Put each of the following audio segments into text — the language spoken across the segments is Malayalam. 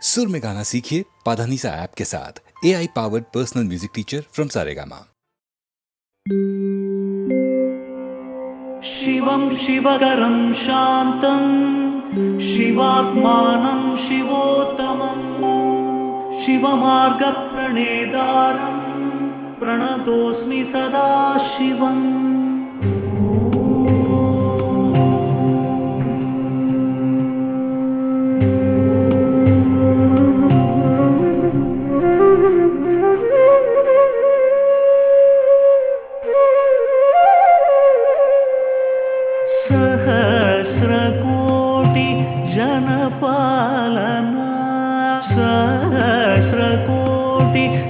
सुर में गाना सीखिए पाधानीसा ऐप के साथ। AI powered personal music teacher from Saregama. शिवं शिवकरं शान्तं शिवात्मानं शिवोत्तमं शिवमार्गप्रणेतारं प्रणतोऽस्मि सदा शिवम्। सहस्रकोटि जनपालना सहस्रकोटि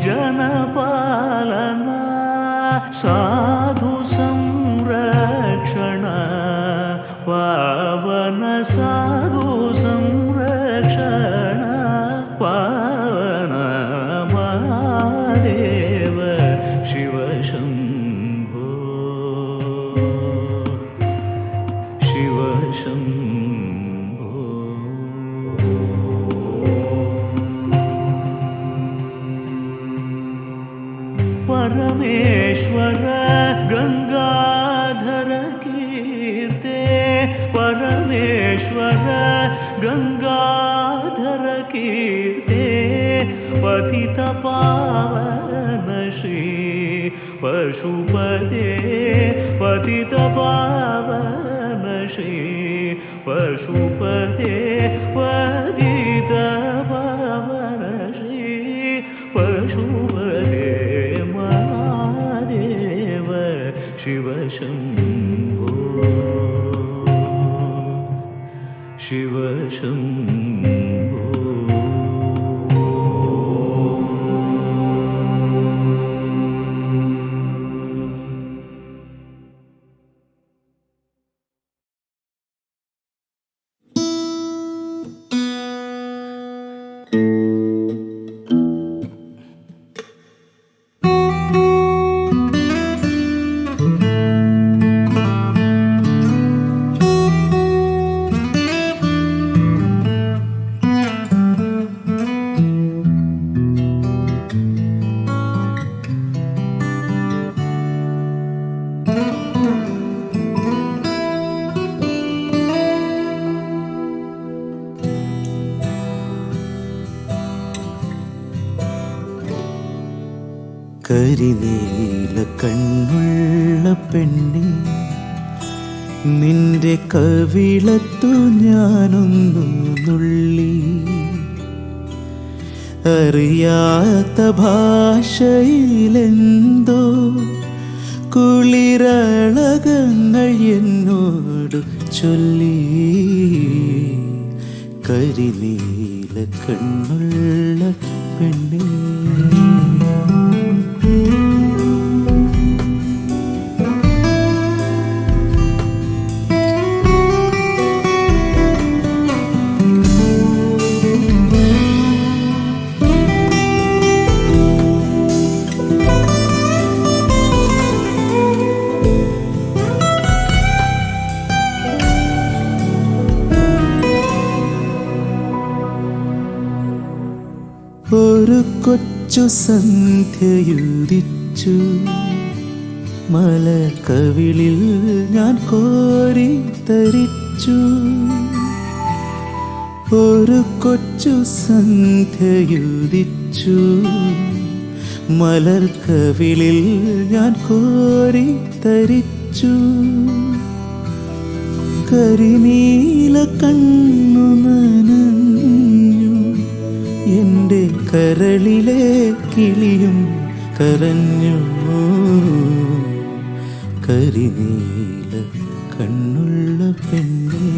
जनपालना साधु संरक्षण पावन साधु संरक्षण पावन महादेव शिव शंभो शिव शंभो। परमेश्वर गंगाधर कीर्ते परमेश्वर गंगाधर कीर्ते पतित पावन श्री पशुपते पतित पावन श्री पशुपते पतित पावन श्री पशुपते महादेव शिव शंभो शिव शंभो। കരിനീല കണ്ണുള്ള പെണ്ണെ നിന്റെ കവിളത്തു ഞാനൊന്നു നുള്ളി അറിയാത്ത ഭാഷയിലെന്തോ കുളിരളകങ്ങൾ എന്നോട് ചൊല്ലി കരിനീല കണ്ണുള്ള പെണ്ണെ ഒരു കൊച്ചു സന്ധ്യയുദിച്ചു മലക്കവിളിൽ ഞാൻ കോരി തരിച്ചു ഒരു കൊച്ചു സന്ധ്യയുദിച്ചു മലർക്കവിളിൽ ഞാൻ കോരി തരിച്ചു കരിനീല കണ്ണു നനഞ്ഞു എൻ്റെ കരളിലെ കിളിയും കരഞ്ഞു കരിനീല കണ്ണുള്ള പെണ്ണേ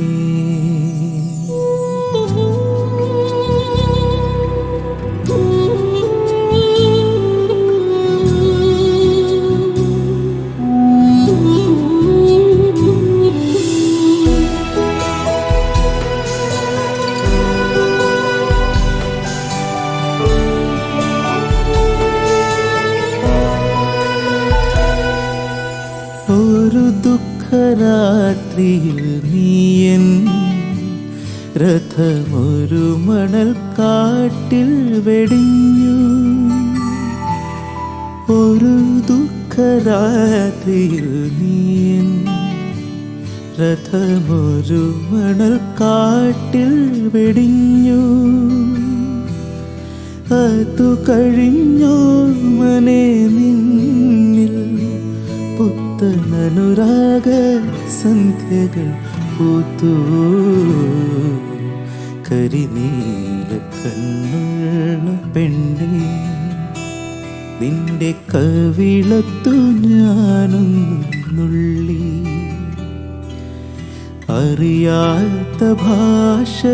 ഒരു ദുഃഖരാത്രിയിൽ നീയൻ രഥമൊരു മണൽ കാട്ടിൽ വെടിഞ്ഞു. ഒരു ദുഃഖരാത്രിയിൽ നീൻ രഥമൊരു മണൽ കാട്ടിൽ വെടിഞ്ഞു. അതു കഴിഞ്ഞോ മനെ നിന്നിൽ പുത്തനനുരാഗ സന്ധ്യകൾ പൂത്തു. കരിനീല കണ്ണുള്ള പെണ്ണേ, നിന്റെ കവിളത്തു ഞാനൊന്നുള്ളി. അറിയാത്ത ഭാഷയിലെന്തോ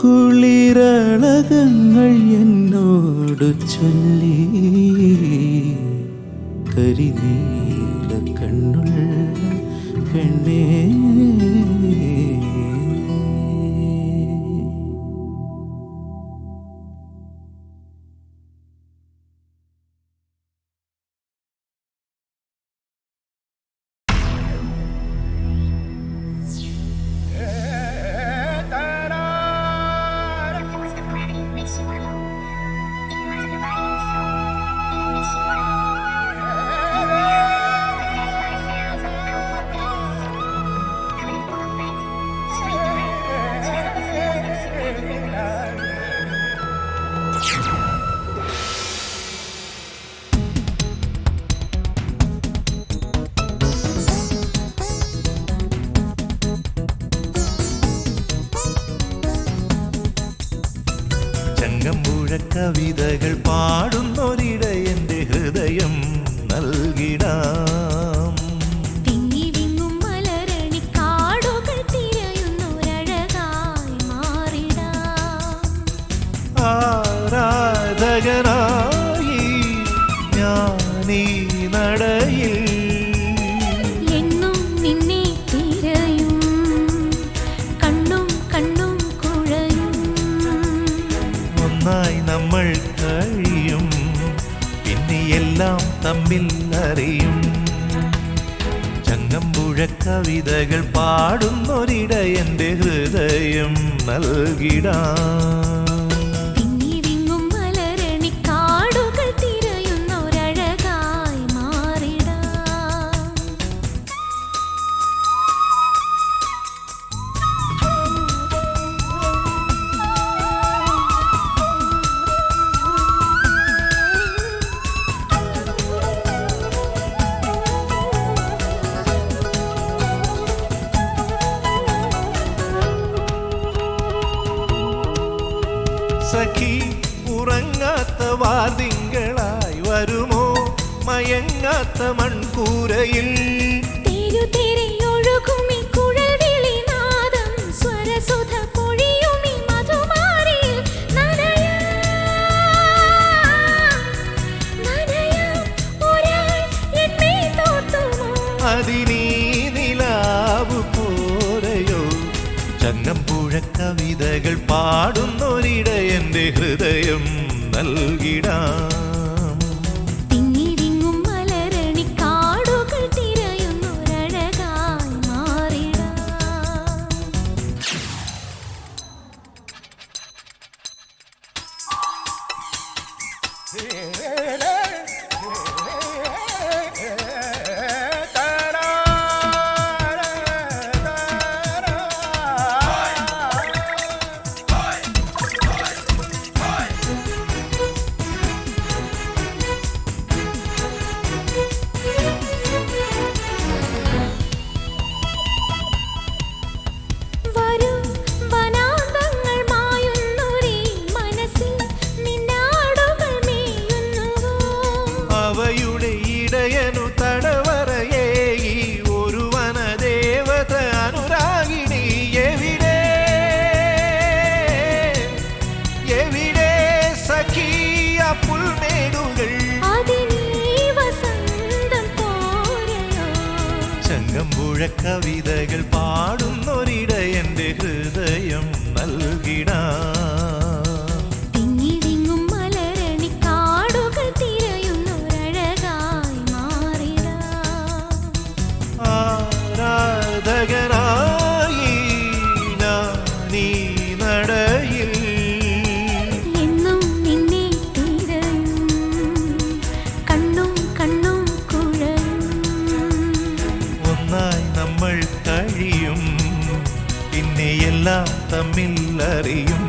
കുളിരളകങ്ങൾ എന്നോട് ചൊല്ലി. കരിനീല കണ്ണുള്ള പെണ്ണേ. കവിതകൾ പാടുന്നൊരിട എൻ്റെ ഹൃദയം നൽകിടാം. തിങ്ങി വിങ്ങും മലരണി കാടുകൾ തിരയുന്നൊരഴകായി മാറിടാം. ആരാധകനായി ഞാനീ നടയിൽ എന്നും നിന്നെ തിരയും, കണ്ണും കണ്ണും കുഴയും. ഒന്നായി നമ്മൾ കഴിയും, പിന്നെ എല്ലാം തമ്മിൽ അറിയും. ചങ്ങമ്പുഴ കവിതകൾ പാടുന്നൊരിട എൻ്റെ ഹൃദയം നൽകിടാം. തിങ്ങി വിങ്ങും മലരണി കാടുകൾ തിരയുന്നൊരഴകായി മാറിടാം. സഖി ഉറങ്ങാത്ത വാർതിങ്കളായി വരുമോ മയങ്ങാത്ത മൺകൂരയിൽ? തെരുതെരയൊഴുകുമി കുഴൽവിളിനാദം സ്വരസുധ പൊഴിയുമി മധുമാരിയിൽ നനയാം ഒരാൾ എന്നെ തോർത്തുമോ? അതിനീ നിലാവ് പോരയോ? ചങ്ങമ്പുഴ കവിതകൾ പാടുന്നൊരിട എൻ്റെ ഹൃദയം നൽകിടാം. തിങ്ങി വിങ്ങും മലരണി കാടുകൾ തിരയുന്നൊരഴകായി മാറിടാം. വരും വനാന്തങ്ങൾ മായുന്നൊരീ മനസ്സിൽ നിന്നാടുകൾ മേയുന്നുവോ? അവയുടെ ഇടയനു തടവറയേ ഈ ഒരു വനദേവത അനുരാഗിണി എവിടെ? എവിടെ സഖിയ പുൽമേടുകൾ? അതിനീ വസന്തം പോരയോ? ചങ്ങമ്പുഴ കവിതകൾ പാടുന്നൊരിട എൻ്റെ ഹൃദയം നൽകിടാം. തിങ്ങി വിങ്ങും മലരണി കാടുകൾ തിരയുന്നൊരഴകായി മാറിടാം. ആരാധകനായി ഞാനീ നടയിൽ എന്നും നിന്നെ തിരയും കണ്ണും കണ്ണും കുഴയും ഒന്നായി നമ്മൾ കഴിയും പിന്നെ എല്ലാം തമ്മിൽ അറിയും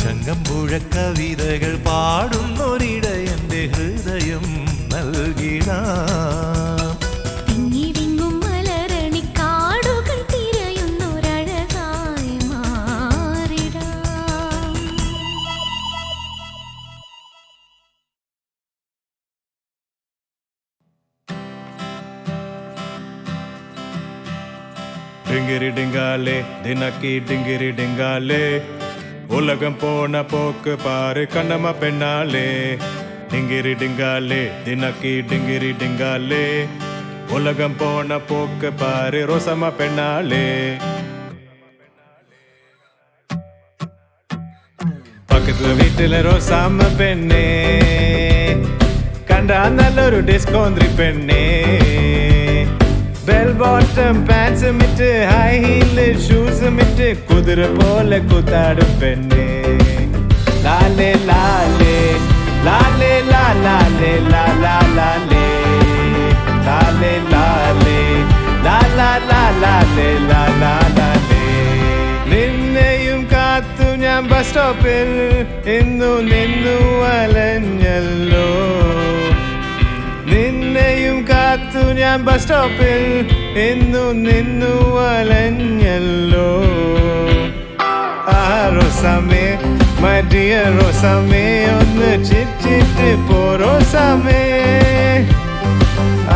ചങ്ങമ്പുഴ കവിതകൾ പാടുന്നൊരിടയന്റെ ഹൃദയം നൽകിടാം തിങ്ങി വിങ്ങും മലരണിക്കാടുകൾ തിരയുന്നൊരഴകായി മാറിടാം டிங்கிரி டிங்காலே தினக்கி டிங்கிரி டிங்காலே உலகம் போன போக்கு பாரு கண்ணம்மா பெண்ணாலே டிங்கிரி டிங்காலே தினக்கி டிங்கிரி டிங்காலே உலகம் போன போக்கு பாரு ரோசம்மா பெண்ணாலே பக்கத்துல வீட்டுல ரோசாம பெண்ணே கண்டா நல்லொரு டிஸ்கோந்திரி பெண்ணே Bell bottom pants mitte high heel shoes mitte kudra pole kutadu penne lale lale lale la lale la la lale lale lale la la la lale la la lale ninneyum kaathu njan bus stopil innu ninnu alanjallo നിന്നെയും കാത്തു ഞാൻ ബസ് സ്റ്റോപ്പിൽ എന്നു നിന്നു വലഞ്ഞല്ലോ ആ റോസാമേ മൈ ഡിയർ റോസാമേ ഒന്ന് ചിരിച്ചിട്ട് പോ റോസാമേ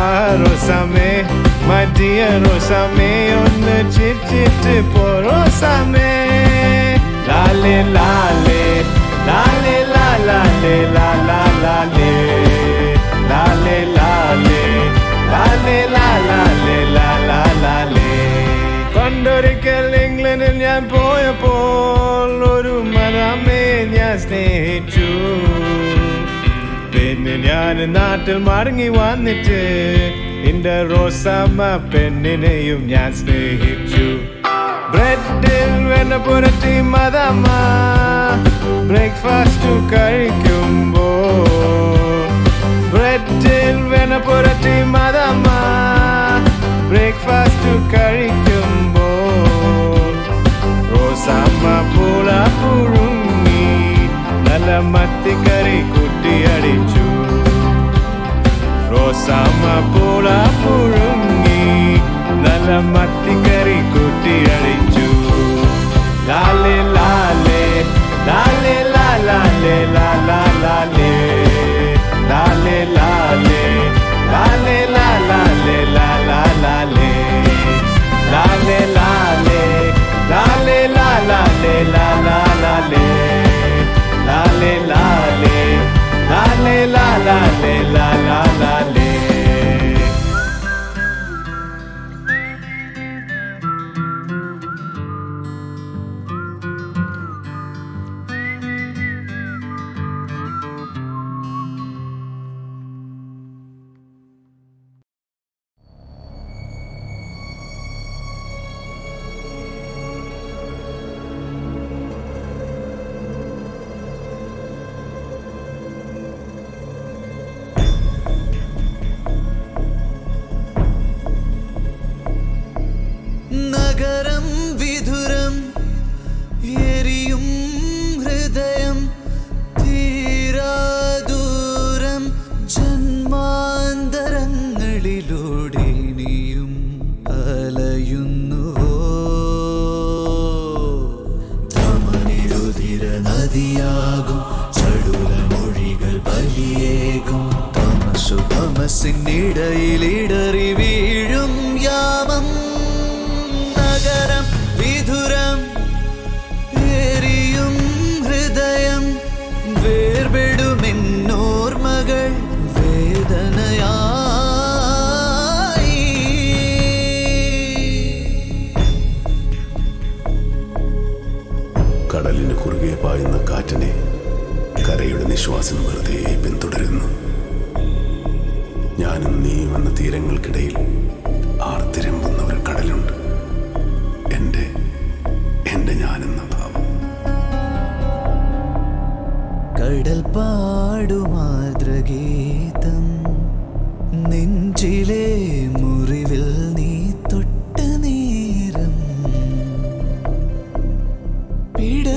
ആ റോസാമേ മൈ ഡിയർ റോസാമേ ഒന്ന് ചിരിച്ചിട്ട് പോ റോസാമേ ലാലേ ലാലേ ലാലേ ലാ ലാലേ ലാ ലാ ലാലേ ലാലേ ലാലേ ലാലേ ലാ ലാലേ ലാ ലാ ലാലേ പണ്ടൊരിക്കൽ ഇംഗ്ലണ്ടിൽ ഞാൻ പോയപ്പോൾ ഒരു മരമേ ഞാൻ സ്നേഹിച്ചു പിന്നെ ഞാൻ നാട്ടിൽ മടങ്ങി വന്നിട്ട് എന്റെ റോസാമ്മ പെണ്ണിനെയും ഞാൻ സ്നേഹിച്ചു ബ്രെഡിൽ വെണ്ണ പുരട്ടി മദമ്മ ബ്രേക്ക്ഫാസ്റ്റ് കഴിക്കുമ്പോൾ ബ്രെഡിൽ വെണ്ണ പുരട്ടി മദമ്മ ബ്രേക്ക്ഫാസ്റ്റ് കഴിക്കുമ്പോൾ റോസാമ്മ പൂള പുഴുങ്ങി നല്ല മത്തിക്കറി കുട്ടിയടിച്ചു റോസാമ്മ പൂള പുഴുങ്ങി നല്ല മത്തിക്കറി കുട്ടിയടിച്ചു ലാലേ ലാലേ ലാലേ ലാ ലാലേ ലാ ലാ ലാലേ ലാലേ ലാലേ ലാലേ ലാ ലാലേ ലാ ലാ ലാലേ ലാലേ ലാലേ ലാലേ ലാ ലാലേ ലാ ലാ ലാലേ ലാലേ ലാലേ ലാലേ ലാ ലാലേ ലാ ലാ ലാലേ നഗരം വിധുരം എരിയും ഹൃദയം തീരാദൂരം ജന്മാന്തരങ്ങളിലൂടെ നീയും അലയുന്നുവോ ധമനിരുതിര നദിയാകും ചടുല മൊഴികൾ ബലിയേകും തമസു തമസിനിടയിലിടറി വീഴും യാമം നഗരം വിധുരം എരിയും ഹൃദയം വേർപെടുമെന്നോർമകൾ വേദനയായി കടലിന് കുറുകെ പായുന്ന കാറ്റിനെ കരയുടെ നിശ്വാസം വെറുതെ പിന്തുടരുന്നു. ഞാനും നീയും എന്ന തീരങ്ങൾക്കിടയിൽ ആർത്തിരമ്പുന്ന ഒരു കടലുണ്ട്, എൻ്റെ ഞാനെന്ന കടൽ പാടുമാതൃഗീതം നെഞ്ചിലെ മുറിവിൽ നീ തൊട്ട നേരം പിടയുന്നതെന്തിനോ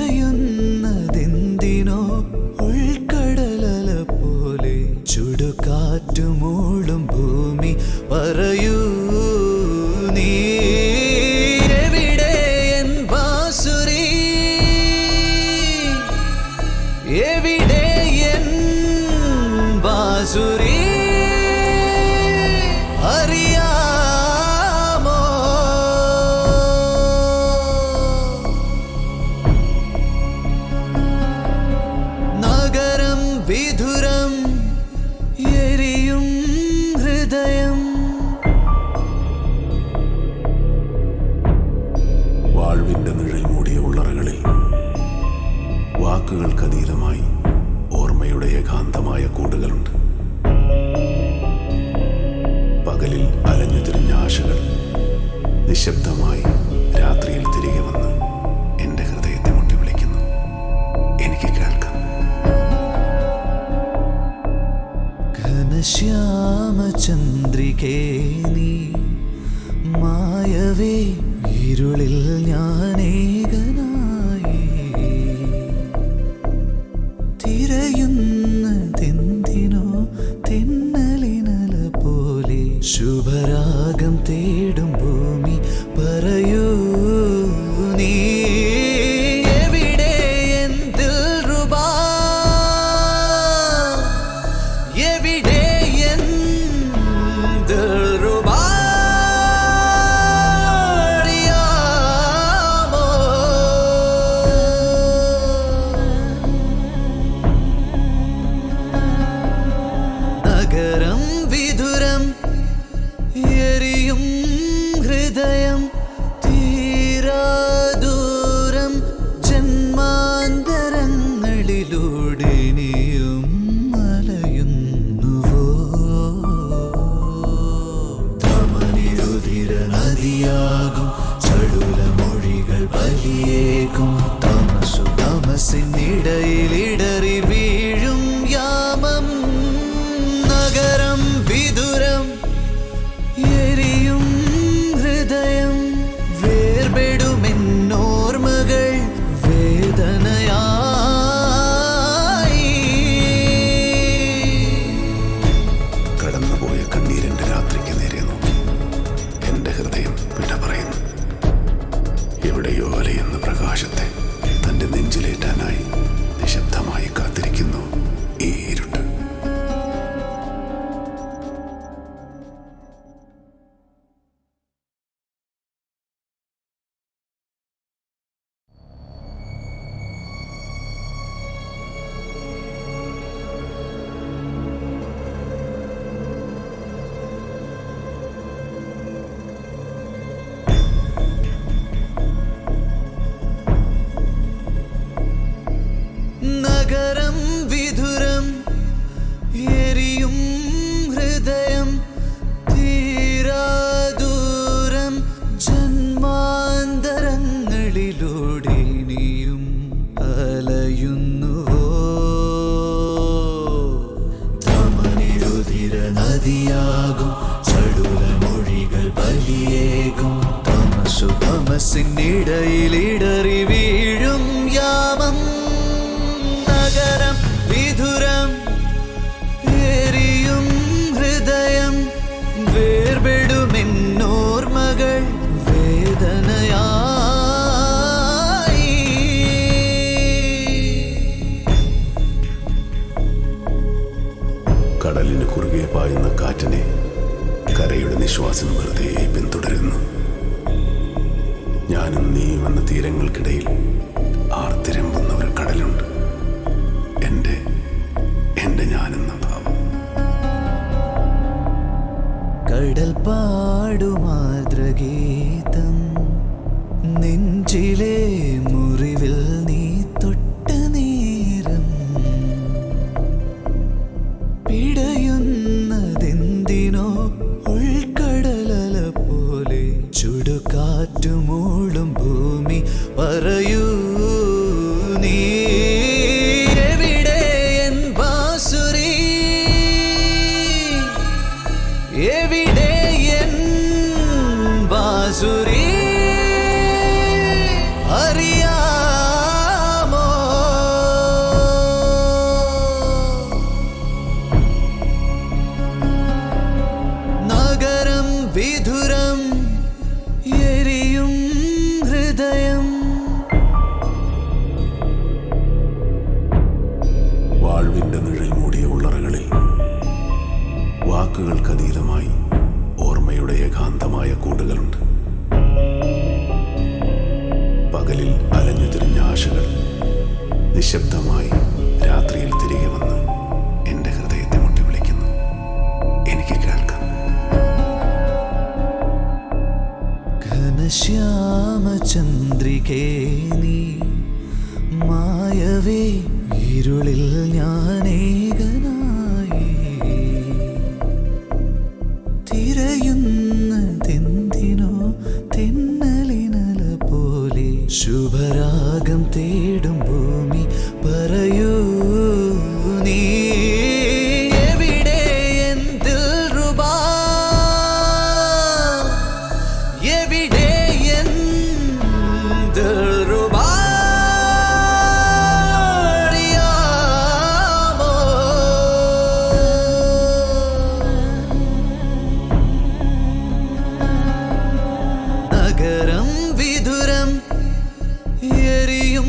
ഉൾക്കടലല പോലെ ചുടുകാറ്റുമൂളും ഭൂമി പറയൂ നീ എവിടെ എൻ ബാസുരി എവിടെ എൻ ബാസുരി അറിയാമോ നഗരം വിധുരം എരിയും ഹൃദയം വാഴ്വിന്റെ നിഴൽ മൂടിയ ഉള്ളറകളിൽ വാക്കുകൾക്കതീതമായി ഓർമ്മയുടെ ഏകാന്തമായ കൂടുകളുണ്ട്. പകലിൽ അലഞ്ഞു തിരിഞ്ഞ ആശകൾ നിശബ്ദമായി രാത്രിയിൽ തിരികെ വന്ന് എൻ്റെ ഹൃദയത്തെ മുട്ടി വിളിക്കുന്നു. എനിക്ക് കേൾക്കാം. ഘനശ്യാമചന്ദ്രികേ നീ മായവേ ഇരുളിൽ ഞാനേകനായി തിരയുന്നതെന്തിനോ തെന്നലിനല പോലെ ശുഭരാഗം തേടും ഭൂമി പറയൂ നീ എവിടെ എൻ ദിൽറുബാ എവിടെ എൻ ദിൽറുബാ അറിയാമോ നഗരം വിധുരം എരിയും ഹൃദയം തീരാദൂരം ജന്മാന്തരങ്ങളിലൂടെ നീയും അലയുന്നുവോ ധമനിരുതിര നദിയാകും ചടുല മൊഴികൾ ബലിയേക്കും തമസിനിടയിലിടറി വീഴും യാമം നഗരം വിദുരം എരിയും ഹൃദയം വേർപെടുമെന്നോർമ്മകൾ വേദനയായി കടന്നുപോയ കണ്ണീരിന്റെ രാത്രിക്ക് നേരെ നോക്കി എൻ്റെ ഹൃദയം വിട പറയുന്നു. എവിടെയോ അലയുന്ന പ്രകാശത്തെ തൻ്റെ നെഞ്ചിലേറ്റാനായി നിശബ്ദമായി കാത്തിരിക്കുന്നു ഈ ഇരുട്ട്. നഗരം വിധുരം എരിയും ഹൃദയം തീരാദൂരം ജന്മാന്തരങ്ങളിലൂടെ നീയും അലയുന്നുവോ ധമനിരുതിര നദിയാകും ചടുല മൊഴികൾ ബലിയേകും തമസിനിടയിലിടറി വീഴും യാമം നഗരം വിധുരം എരിയും ഹൃദയം വേർപെടുമെന്നോർമ്മകൾ വേദനയായി കടലിന് കുറുകെ പായുന്ന കാറ്റിനെ കരയുടെ നിശ്വാസം വെറുതെ പിന്തുടരുന്നു. ഞാനും നീയും എന്ന തീരങ്ങൾക്കിടയിൽ ആർത്തിരമ്പുന്ന ഒരു കടലുണ്ട്. എൻ്റെ ഞാനെന്ന ഭാവം. കടൽ പാടുമാതൃഗീതം നെഞ്ചിലെ മുറിവിൽ നീ തൊട്ട നേരം പിടയുന്നതെന്തിനോ ഉൾക്കടലല പോലെ ചുടുകാറ്റുമൂളും ഭൂമി പറയൂ നീ എവിടെ നിശബ്ദമായി രാത്രിയിൽ തിരികെ വന്ന് എൻ്റെ ഹൃദയത്തെ മുട്ടി വിളിക്കുന്നു. എനിക്ക് കേൾക്കാം. ഘനശ്യാമചന്ദ്രികേ നീ മായവേ ഇരുളിൽ ഞാനേകനായി തിരയുന്നതെന്തിനോ തെന്നലിനല പോലെ ശുഭരാഗം തേടും ഭൂമി പറയൂ നീ എവിടെ എന്തിൽ റുബാ എവിടെ എന്തിൽ റുബാ നഗരം വിദുരം എരിയും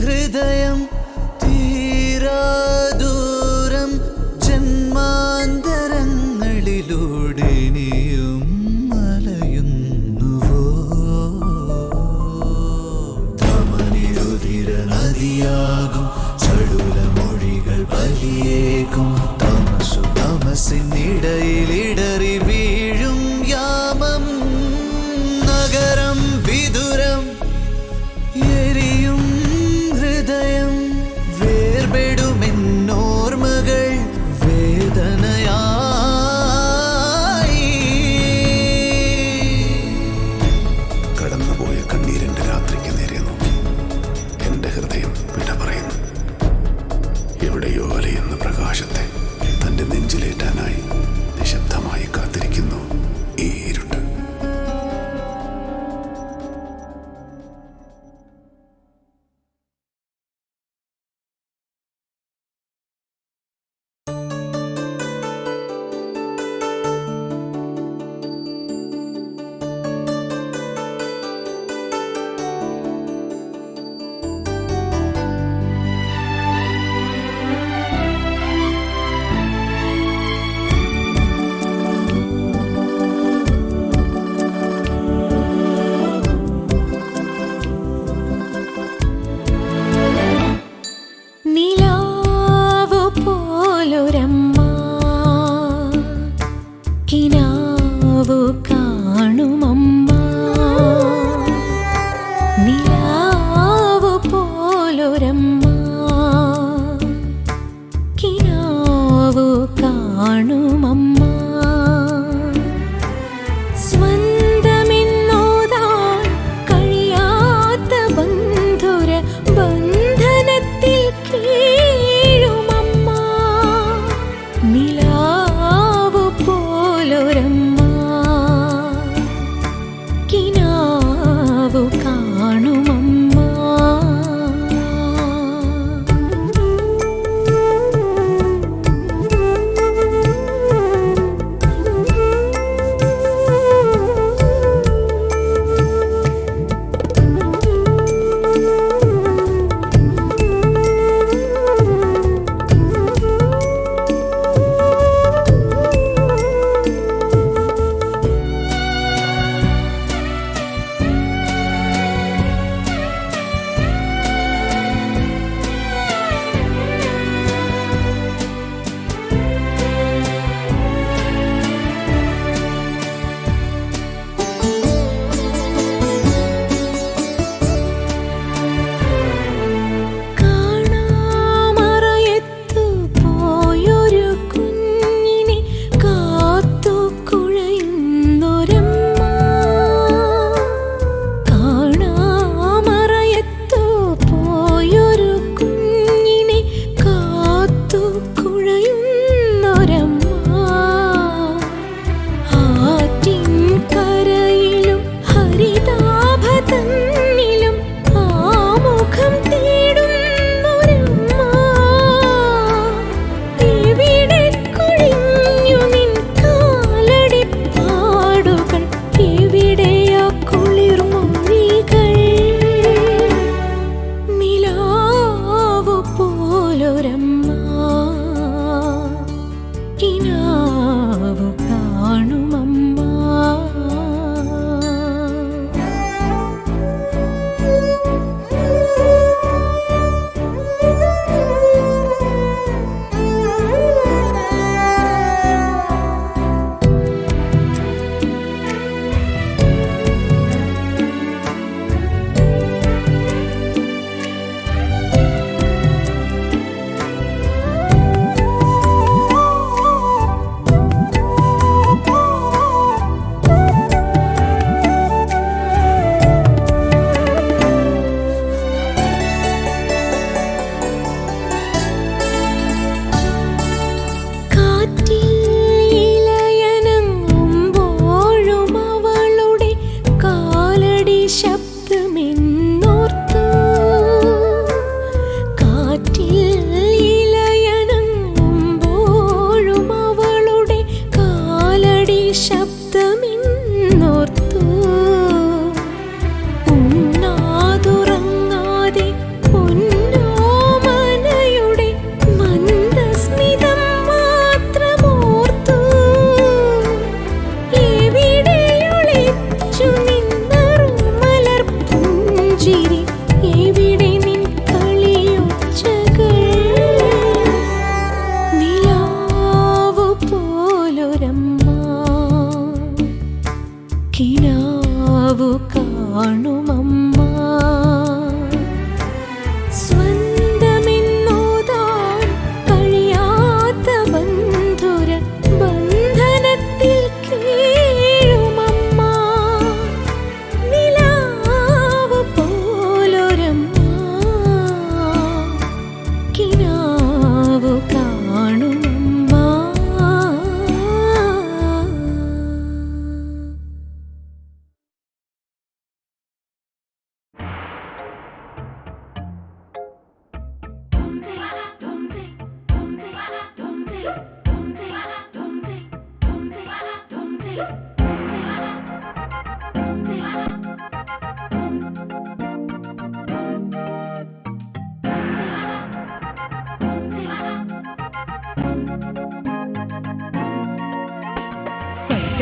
ഹൃദയം തീരാദൂരം ജന്മാന്തരങ്ങളിലൂടെ നീയും മലയുന്നുവോ ധമനിരുതിര നദിയാകും ചടുല മൊഴികൾ ബലിയേക്കും തമസു തമസിനിടയിലിടറി വീഴും യാമം നഗരം വിദുരം എരിയും ഹൃദയം വേർപെടുമെന്നോർമകൾ വേദനയായി കടന്നുപോയ കണ്ണീരിൻ്റെ രാത്രിക്ക് നേരെ നോക്കി എൻ്റെ ഹൃദയം വിട പറയുന്നു. എവിടെയോ അലയുന്ന പ്രകാശത്തെ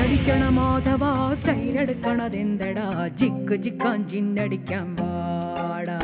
സൈറ്റടിക്കണ മാധവാ സൈലെടുക്കണതെന്തടാ ജിക്ക് ജിക്കാൻ ജിന്നടിക്കാൻ പാടാ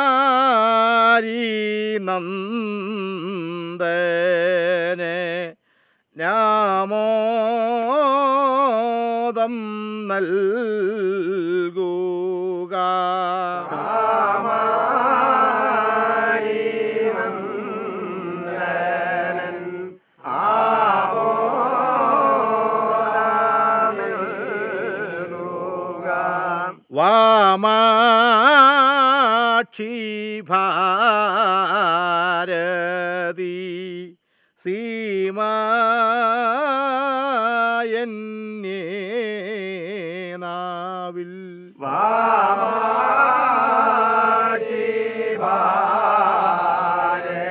കാമാരി നന്ദനെ ഞാമോദം നൽകുക. വാമാക്ഷി ഭാരതി സീമായന്യേ നാവിൽ. വാമാക്ഷി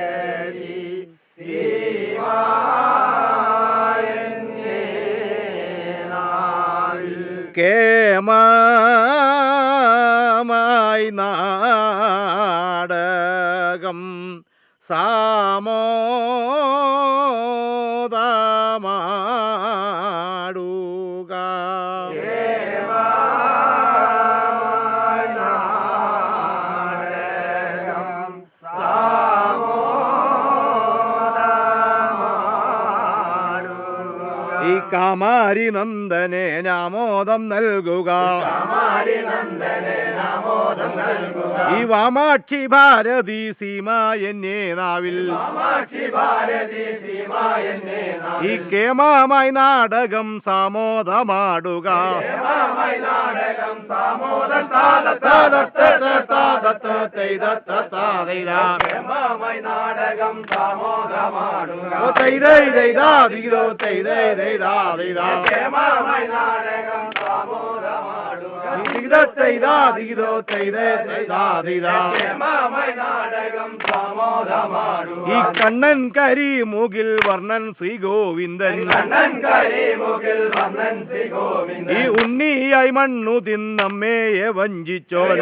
ഭാരതി സീമായന്യേ നാവിൽ. കേമമായി നാടകം സാമോദമാടുക. ഈ കാമാരി നന്ദനെ നാമോദം നൽകുക. ഈ വാമാക്ഷി ഭാരതി സീമായന്യേ നാവിൽ. ഈ കേമമായി നാടകം സാമോദമാടുക. ഈ കണ്ണൻ കരിമുകിൽ വർണ്ണൻ ശ്രീ ഗോവിന്ദൻ. ഈ ഉണ്ണിയായി മണ്ണു തിന്നമ്മയെ വഞ്ചിച്ചോൻ.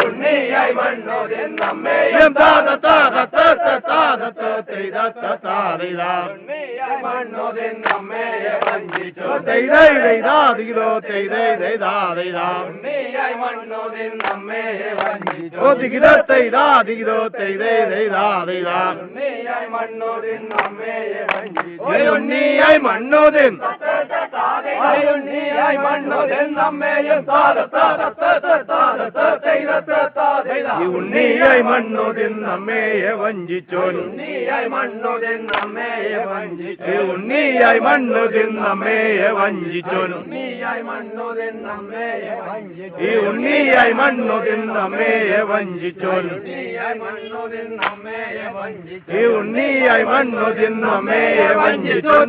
ഉണ്ണിയായി മണ്ണോതിൻ നമ്മയെ വഞ്ചിച്ചോൻ. ഉണ്ണിയായി മണ്ണോതിൻ നമ്മയെ വഞ്ചിച്ചോൻ. ഈ ഉണ്ണിയായി മണ്ണോതിൻ നമ്മയെ വഞ്ചിച്ചോൻ. ഈ ഉണ്ണിയായി മണ്ണോതിൻ നമ്മയെ വഞ്ചിച്ചോൻ.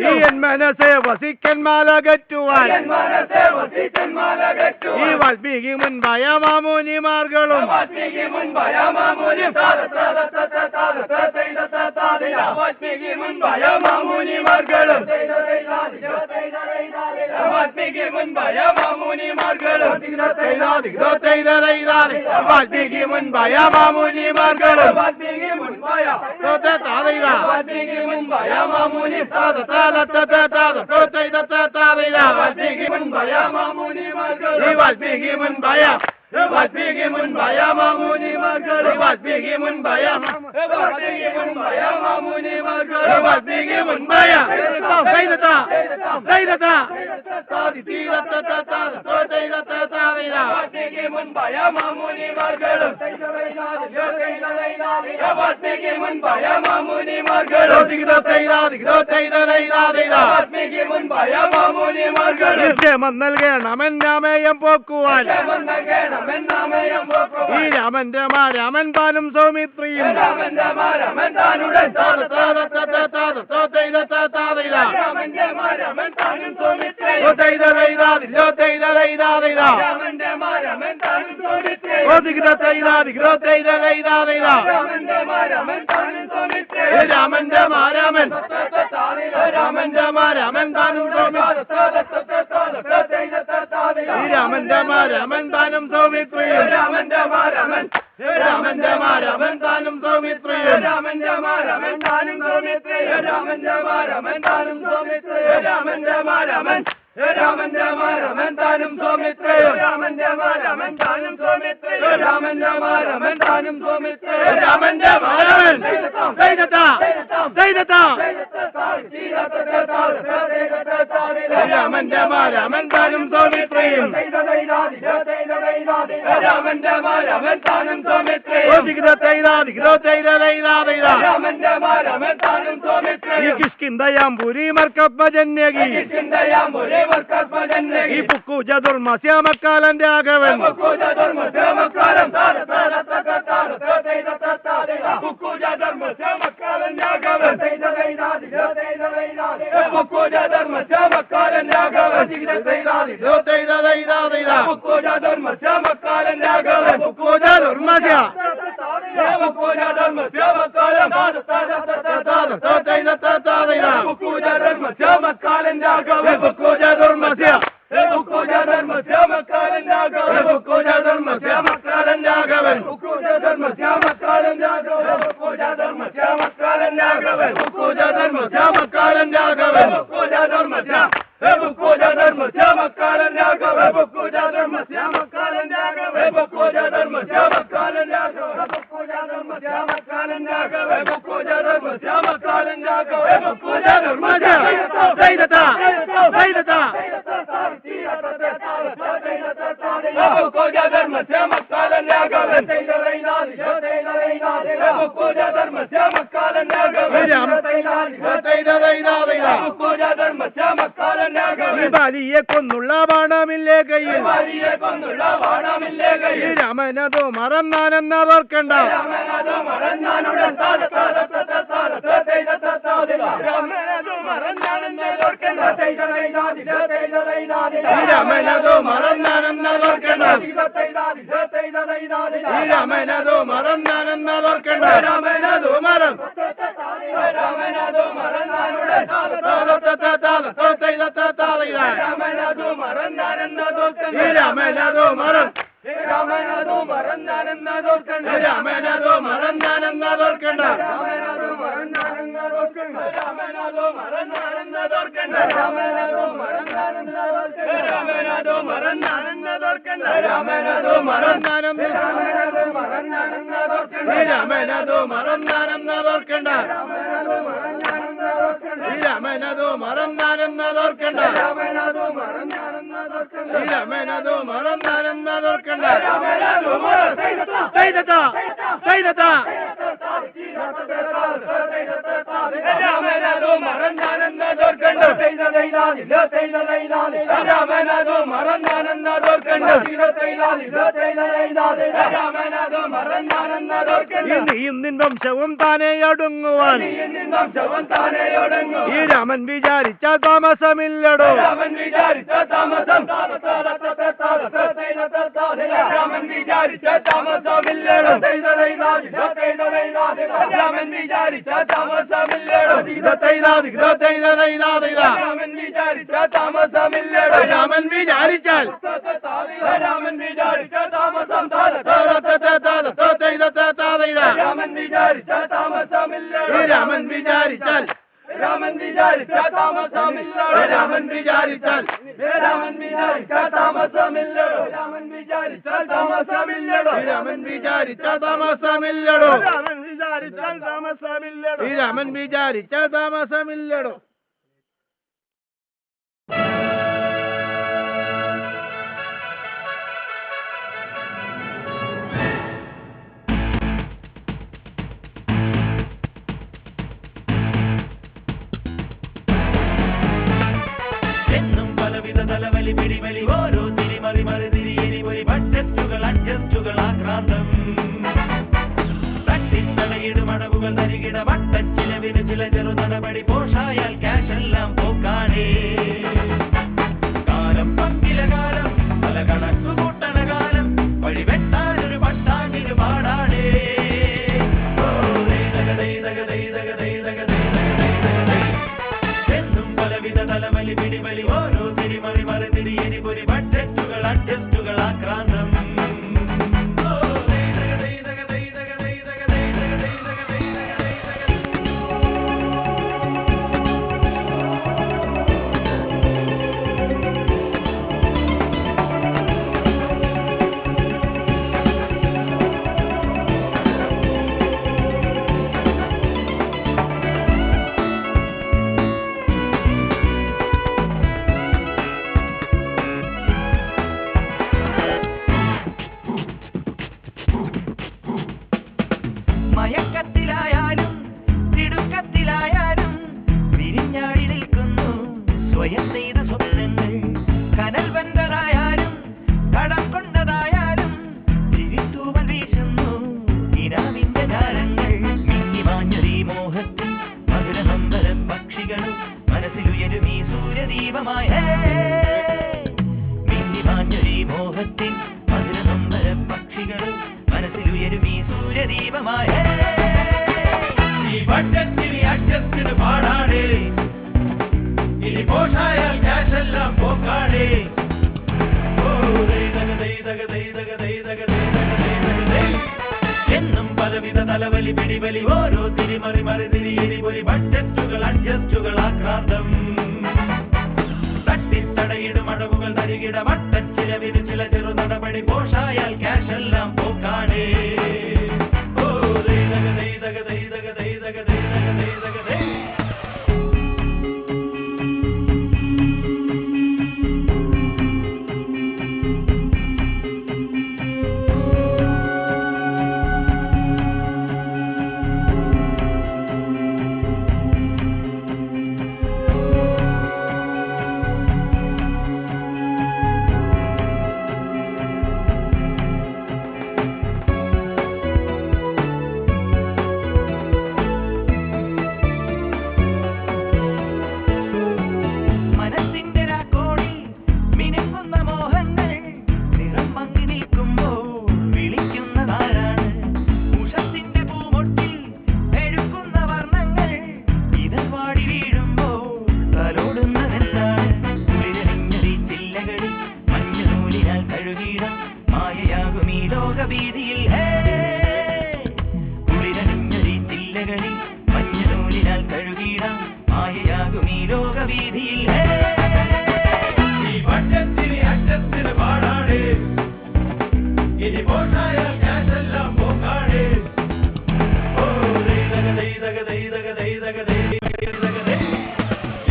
ഈ മനസ്സെ വസിക്കൻ മാലകറ്റുവാൻ ഈ വാൽമീകി മുൻപായ മാമൂനിമാർകളും നൽകണമെന്നാമയം പോക്കുവാൻ ഈ രാമന്റെ രാമൻ പാലും സൗമിത്രിയും രാമന്റെ മാരാമൻ രാമൻ താനും രാമന്റെ മാരാമൻ താനും സൗമിത്രിയും രാമന്റെ മാരാമൻ മാരാമൻ താനും സൗമിത്രയും രാമന്റെ മാരാമൻ രാമന്റെ മാരാമൻ താനും സൗമിത്രയും രാമന്റെ മാരാമൻ താനും സൗമിത്രയും രാമന്റെ മാരാമൻ താനും സൗമിത്രയും രാമന്റെ മാരാമൻ ദൈനത ദൈനത രാമന്റെ മാരാമൻ താനും സൗമിത്രയും രാമന്റെ മാരാമൻ താനും സൗമിത്രയും രാമന്റെ മാരാമൻ താനും സൗമിത്രയും കിഷ്കിന്ദയാംബുരി മർക്കപ്പജന്യകി കിഷ്കിന്ദയാംബുരി മർക്കപ്പജന്യകി പുക്കുജ ദുർമസ്യമക്കാലൻ രാഘവൻ പുക്കുജ ദുർമസ്യമക്കാലൻ പുക്കുജ ദുർമസ്യമക്കാലൻ രാഘവൻ പുക്കുജ ദുർമസ്യമക്കാലൻ രാഘവൻ പുക്കുജ ദുർമസ്യമക്കാലൻ രാഘവൻ പുക്കുജ ദുർമസ്യ പുക്കുജ ദുർമസ്യമക്കാലൻ പുക്കുജ ദുർമസ്യമക്കാലൻ രാഘവൻ പുക്കുജ ദുർമസ്യ പുക്കുജ ദുർമസ്യമക്കാലൻ രാഘവൻ പുക്കുജ ദുർമസ്യമക്കാലൻ രാഘവൻ പുക്കുജ ദുർമസ്യമക്കാലൻ രാഘവൻ പുക്കുജ ദുർമസ്യമക്കാലൻ രാഘവൻ പുക്കുജ ദുർമസ്യമക്കാലൻ രാഘവൻ പുക്കുജ ദുർമസ്യ പുക്കുജ ദുർമസ്യമക്കാലൻ രാഘവൻ പുക്കുജ ദുർമസ്യമക്കാലൻ രാഘവൻ പുക്കുജ ദുർമസ്യമക്കാലൻ രാഘവൻ പുക്കുജ ദുർമസ്യമക്കാലൻ രാഘവൻ പുക്കുജ ദുർമസ്യമക്കാലൻ രാഘവൻ പുക്കുജ ദുർമസ്യ ദൈനത ദൈനത പുക്കുജ ദുർമസ്യമക്കാലൻ രാഘവൻ പുക്കുജ ദുർമസ്യമക്കാലൻ രാഘവൻ പുക്കുജ ദുർമസ്യമക്കാലൻ രാഘവൻ ബാലിയെ കൊന്നുള്ള ബാണമില്ലേ കയ്യിൽ ബാലിയെ കൊന്നുള്ള ബാണമില്ലേ കയ്യിൽ രാമനതോ മറന്നാനെന്നതോർക്കണ്ട രാമനതോ മറന്നാനുടൻ രാമനതോ മറന്നാനെന്നതോർക്കണ്ട രാമനതോ മറന്നാനെന്നതോർക്കണ്ട രാമനതോ മറന്നാനെന്നതോർക്കണ്ട രാമനതോ മറം രാമനതോ മറന്നാനുടൻ രാമനതോ മറന്നാനെന്നതോർക്കണ്ട രാമനതോ മറം രാമനതോ മറന്നാനെന്നതോർക്കണ്ട രാമനതോ മറന്നാനെന്നതോർക്കണ്ട രാമനതോ മറന്നാനെന്നതോർക്കണ്ട രാമനതോ മറന്നാനെന്നതോർക്കണ്ട രാമനതോ മറന്നാനെന്നതോർക്കണ്ട രാമനതോ മറന്നാനെന്നതോർക്കണ്ട രാമനതോ മറന്നാനെന്നതോർക്കണ്ട രാമനതോ മറന്നാനെന്നതോർക്കണ്ട രാമനതോ മറന്നാനെന്നതോർക്കണ്ട രാമനതോ മറന്നാനെന്നതോർക്കണ്ട രാമനതോ മറന്നാനെന്നതോർക്കണ്ട രാമനതോ ദൈനത ദൈനത രാമനതോ മറന്നാനെന്നതോർക്കണ്ട രാമനതോ മറന്നാനെന്നതോർക്കണ്ട രാമനതോ മറന്നാനെന്നതോർക്കണ്ട നീയും നിൻ വംശവും താനേ ഒടുങ്ങുവാൻ ഈ രാമൻ വിചാരിച്ച താമസമില്ലടോ രാമൻ വിചാരിച്ച താമസം രാമൻ വിചാരിച്ച താമസമില്ലടോ രാമൻ വിചാരിച്ച താമസമില്ലടോ രാമൻ വിചാരിച്ച താമസമില്ലടോ രാമൻ വിചാരിച്ചാൽ രാമൻ വിചാരിച്ച താമസം രാമൻ വിചാരിച്ച താമസമില്ലടോ രാമൻ വിചാരിച്ചാൽ രാമൻ വിചാരിച്ച താമസമില്ലടോ രാമൻ വിചാരിച്ചാൽ രാമൻ വിചാരിച്ച താമസമില്ലടോ രാമൻ വിചാരിച്ച താമസമില്ലടോ രാമൻ വിചാരിച്ച താമസമില്ലടോ രാമൻ വിചാരിച്ച താമസമില്ലടോ രാമൻ വിചാരിച്ച താമസമില്ലടോ തലവലി പിടിവലി ഓരോ തിരിമറി മറുതിരി എരിപൊരി ബഡ്ജറ്റുകൾ അഡ്ജസ്റ്റുകൾ ആക്രാന്തം തട്ടിത്തലയിടും അടവുകൾ തരികിട വട്ടച്ചിലവിന് ചില ചെറു നടപടി പോഷായാൽ പോഷായാൽ ക്യാഷെല്ലാം പോക്കാടേ. എന്നും പലവിധ തലവലി പിടിവലി ഓരോ തിരിമറി മറിതിരി എരിപൊലി ബഡ്ജറ്റുകൾ അഡ്ജസ്റ്റുകൾ ആക്രാന്തം തട്ടിത്തടയിടും അടവുകൾ തരികിട വട്ടച്ചിലവിന് ചില ചെറു നടപടി പോഷായാൽ ക്യാഷെല്ലാം പോക്കാടേ.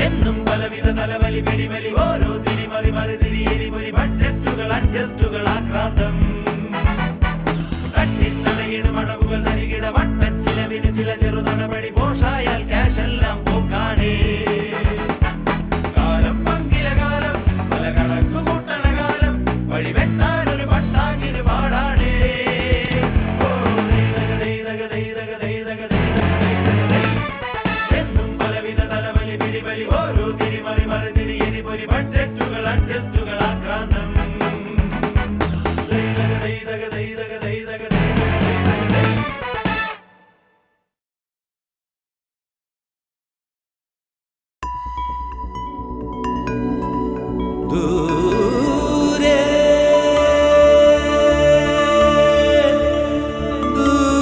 എന്നും പലവിധ തലവലി പിടിവലി ഓരോ തിരിമറി മറിതിരി എരിപൊലി ബഡ്ജറ്റുകൾ അഡ്ജസ്റ്റുകൾ ആക്രാന്തം തട്ടിത്തടയിടും അടവുകൾ തരികിട വട്ടച്ചിലവിന് ചില ചെറു നടപടി പോഷായാൽ ക്യാഷെല്ലാം പോക്കാടേ. കാലം പങ്കില കാലം പല കണക്കു കൂട്ടണ കാലം വഴിവെട്ടാനൊരു പട്ടാക്കിന് പാടാടേ. എന്നും പലവിധ തലവലി പിടിവലി ഓരോ തിരിമറി മറിതിരി എരിപൊലി ബഡ്ജറ്റുകൾ അഡ്ജസ്റ്റുകൾ ആക്രാന്തം ദൂരെ ദൂരെ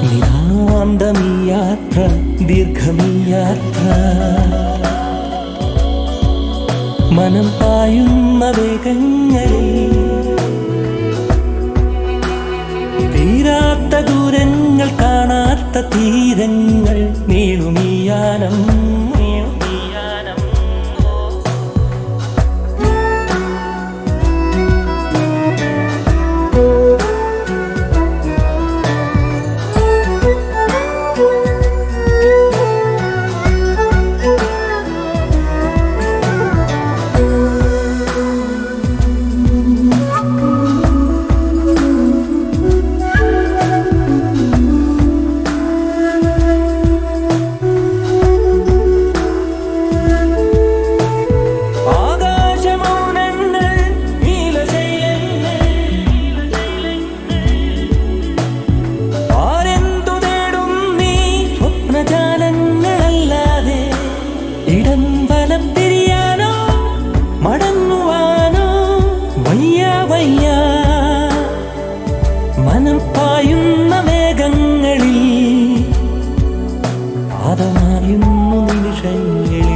നിരാന്തമീ യാത്ര ദീർഘമീ യാത്ര മനം പായുന്ന വേഗങ്ങളിൽ തീരാത്ത ദൂരങ്ങൾ കാണാത്ത തീരങ്ങൾ നീളുമീയാനം മനം പായുന്ന മേഘങ്ങളിൽ പാദമായുന്നു നിമിഷങ്ങളിൽ